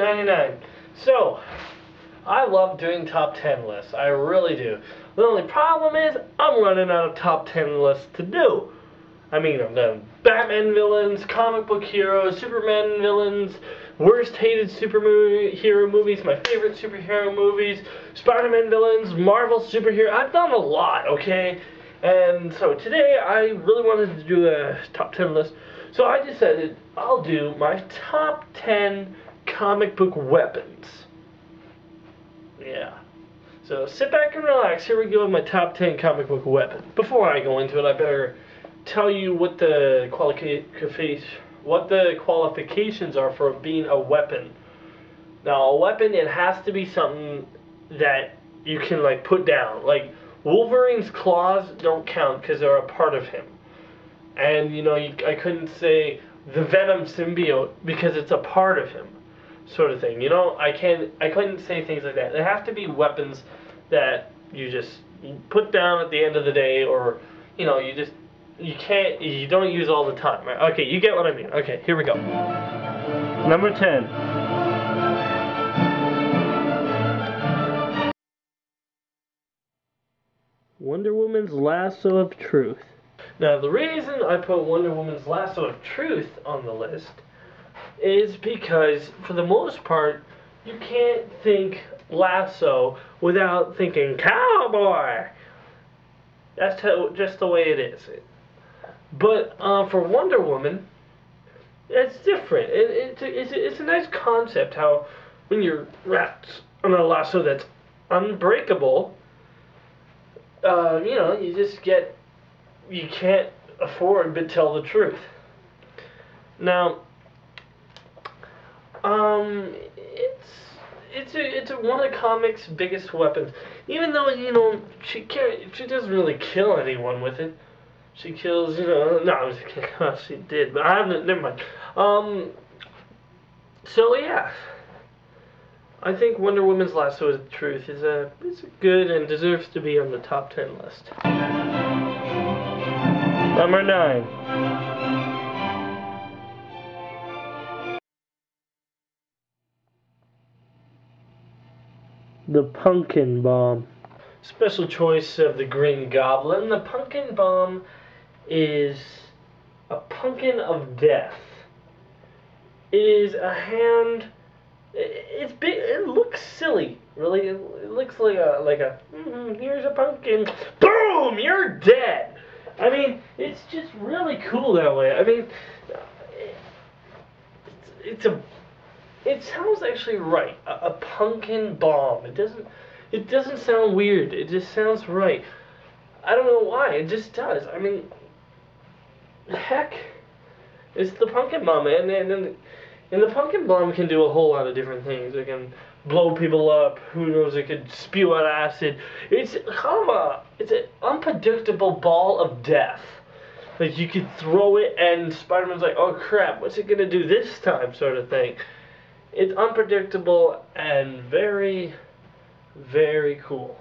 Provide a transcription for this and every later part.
$2.99. So, I love doing top 10 lists. I really do. The only problem is, I'm running out of top 10 lists to do. I mean, I've done Batman villains, comic book heroes, Superman villains, worst hated superhero movies, my favorite superhero movies, Spider-Man villains, Marvel superhero. I've done a lot, okay? And so today I really wanted to do a top 10 list. So I decided I'll do my top 10 comic book weapons. Yeah. So sit back and relax. Here we go with my top 10 comic book weapons. Before I go into it, I better tell you what the qualifications are for being a weapon. Now, a weapon, it has to be something that you can like put down. Like Wolverine's claws don't count because they're a part of him. And you know, I couldn't say the Venom symbiote because it's a part of him, sort of thing. You know, I couldn't say things like that. They have to be weapons that you put down at the end of the day, or you know, you don't use all the time. Right? Okay, you get what I mean. Okay, here we go. Number 10. Wonder Woman's Lasso of Truth. Now, the reason I put Wonder Woman's Lasso of Truth on the list is because, for the most part, you can't think lasso without thinking cowboy. That's just the way it is. But for Wonder Woman, it's different. It's a nice concept how when you're wrapped on a lasso that's unbreakable, you know, you can't afford but tell the truth. Now, it's one of comics' biggest weapons. Even though, you know, she doesn't really kill anyone with it. She kills, you know, no, she did, but I haven't, never mind. So yeah, I think Wonder Woman's Lasso of Truth is good and deserves to be on the top 10 list. Number 9. The Pumpkin Bomb. Special choice of the Green Goblin. The Pumpkin Bomb is a pumpkin of death. It is a hand. It's big. It looks silly, really. It looks like a here's a pumpkin. Boom! You're dead. I mean, it's just really cool that way. I mean, it sounds actually right. A pumpkin bomb. It doesn't sound weird. It just sounds right. I don't know why. It just does. I mean, heck, it's the pumpkin bomb, man. And the pumpkin bomb can do a whole lot of different things. It can blow people up. Who knows? It could spew out acid. It's it's an unpredictable ball of death. Like you could throw it, and Spider-Man's like, "Oh crap, what's it gonna do this time?" Sort of thing. It's unpredictable and very, very cool.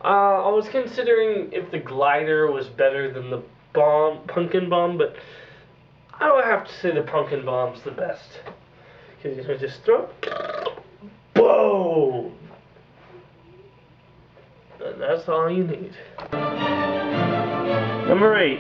I was considering if the glider was better than the pumpkin bomb, but I would have to say the pumpkin bomb's the best. Because you know, just throw, boom, and that's all you need. Number 8.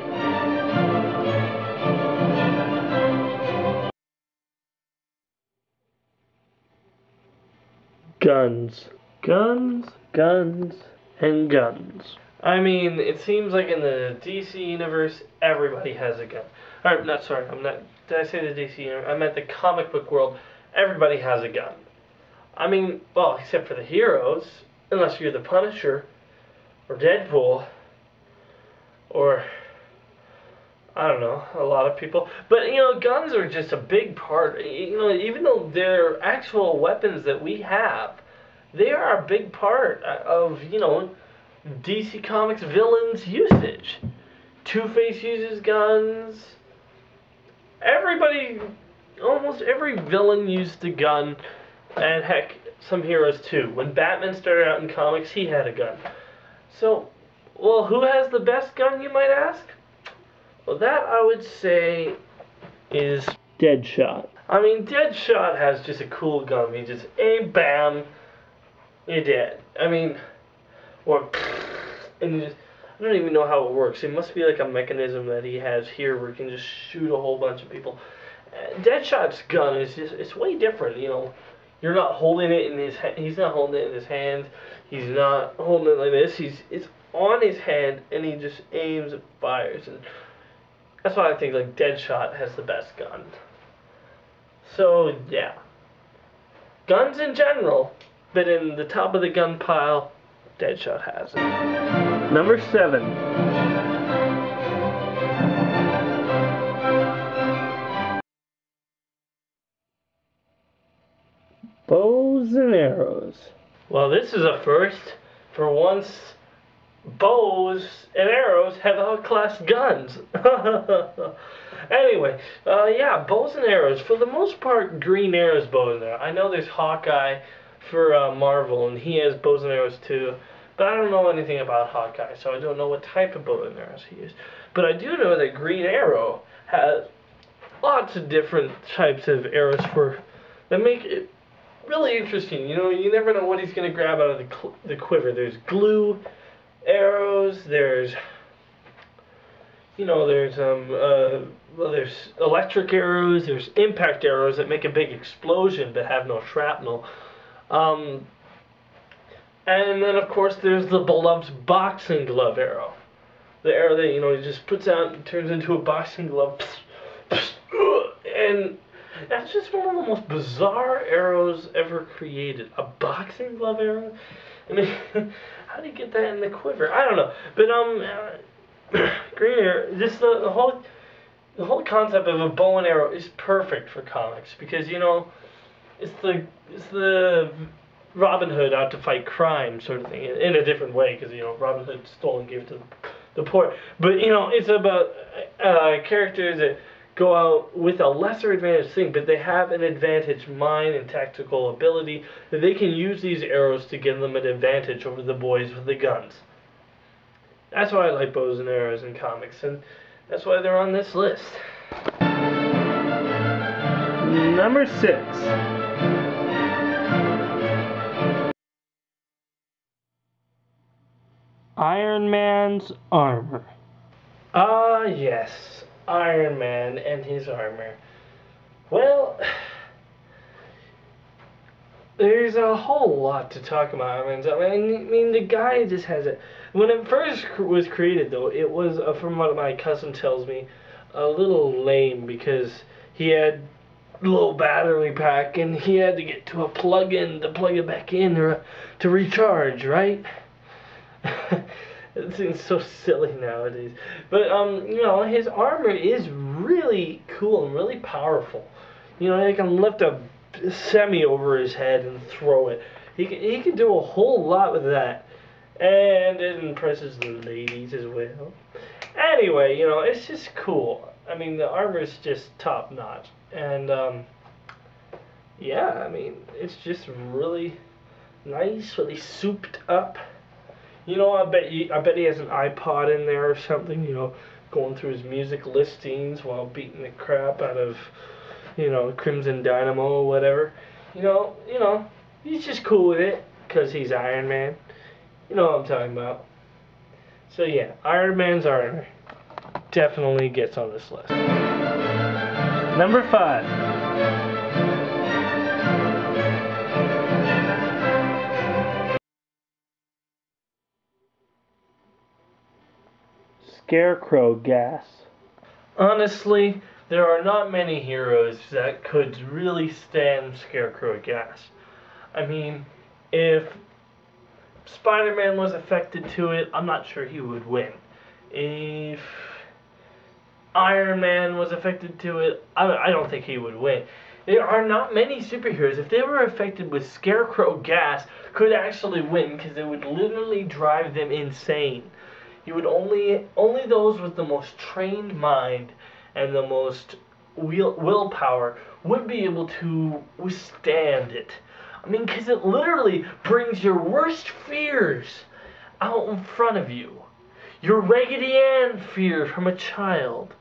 Guns. Guns, guns, and guns. I mean, it seems like in the DC universe, everybody has a gun. Or, not, sorry, did I say the DC universe? I meant the comic book world. Everybody has a gun. I mean, well, except for the heroes, unless you're the Punisher, or Deadpool, or, I don't know, a lot of people. But, you know, guns are just a big part. You know, even though they're actual weapons that we have, they are a big part of, you know, DC Comics villains' usage. Two-Face uses guns. Almost every villain used a gun. And heck, some heroes too. When Batman started out in comics, he had a gun. So, well, who has the best gun, you might ask? Well, that I would say is Deadshot. I mean, Deadshot has just a cool gun. He just aim, bam, you're dead. I mean, or and you just, I don't even know how it works. It must be like a mechanism that he has here where he can just shoot a whole bunch of people. Deadshot's gun is just, it's way different, you know. You're not holding it in his he's not holding it in his hand. He's not holding it like this. It's on his hand and he just aims and fires, and that's why I think like Deadshot has the best gun. So yeah. Guns in general, but in the top of the gun pile, Deadshot has it. Number 7. Bows and arrows. Well, this is a first. For once, bows and arrows have outclassed guns. Anyway, yeah, bows and arrows. For the most part, Green Arrow's bows and arrows. I know there's Hawkeye for Marvel, and he has bows and arrows too. But I don't know anything about Hawkeye, so I don't know what type of bow and arrows he uses. But I do know that Green Arrow has lots of different types of arrows that make it really interesting. You know, you never know what he's going to grab out of the quiver. There's glue arrows, there's electric arrows, there's impact arrows that make a big explosion but have no shrapnel. And then of course there's the beloved boxing glove arrow. The arrow that, you know, he just puts out and turns into a boxing glove. And that's just one of the most bizarre arrows ever created. A boxing glove arrow? I mean, how do you get that in the quiver? I don't know. But Green Arrow, just the whole concept of a bow and arrow is perfect for comics because, you know, it's the Robin Hood out to fight crime sort of thing in a different way because, you know, Robin Hood stole and gave to the poor. But, you know, it's about characters that go out with a lesser advantage thing, but they have an advantage mind and tactical ability that they can use these arrows to give them an advantage over the boys with the guns. That's why I like bows and arrows in comics, and that's why they're on this list. Number 6. Iron Man's armor. Ah, yes. Iron Man and his armor. Well, there's a whole lot to talk about Iron Man's armor. I mean, the guy just has it. When it first was created, though, it was, from what my cousin tells me, a little lame because he had low battery pack and he had to get to a plug-in to plug it back in to recharge, right? It seems so silly nowadays. But, you know, his armor is really cool and really powerful. You know, he can lift a semi over his head and throw it. He can do a whole lot with that. And it impresses the ladies as well. Anyway, you know, it's just cool. I mean, the armor is just top notch. And, yeah, I mean, it's just really nice, really souped up. You know, I bet he has an iPod in there or something, you know, going through his music listings while beating the crap out of, you know, Crimson Dynamo or whatever. You know, he's just cool with it because he's Iron Man. You know what I'm talking about. So yeah, Iron Man's armor definitely gets on this list. Number 5. Scarecrow gas. Honestly, there are not many heroes that could really stand Scarecrow gas. I mean, if Spider-Man was affected to it, I'm not sure he would win. If Iron Man was affected to it, I don't think he would win. There are not many superheroes, if they were affected with Scarecrow gas, could actually win because it would literally drive them insane. You would only those with the most trained mind and the most willpower would be able to withstand it. I mean, because it literally brings your worst fears out in front of you. Your Raggedy Ann fear from a child.